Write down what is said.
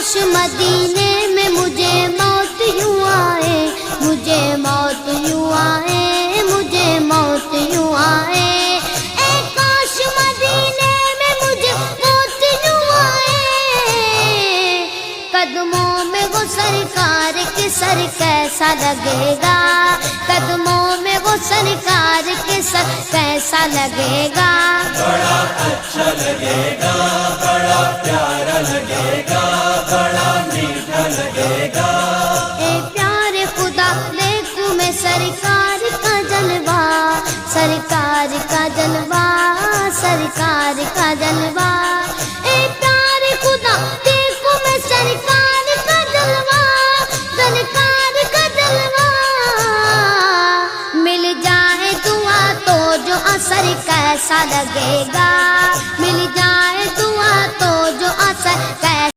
کاش مدینے میں مجھے موت یوں آئے، مجھے موت یوں آئے، مجھے موت یوں آئے، اے کاش مدینے میں مجھے موت یوں آئے، قدموں میں وہ سرکار کے سر کیسا لگے گا، قدموں میں وہ سرکار کے سر کیسا لگے گا، بڑا اچھا لگے گا، بڑا پیارا لگے گا، بڑا میٹھا لگے گا۔ اے پیارے خدا دیکھوں میں سرکار کا جلوہ، سرکار کا جلوہ، سرکار کا جلوہ، اے پیارے خدا دیکھوں میں سرکار کا جلوہ، سرکار کا جلوہ، مل جائے دعا تو جو اثر کیسا لگے گا۔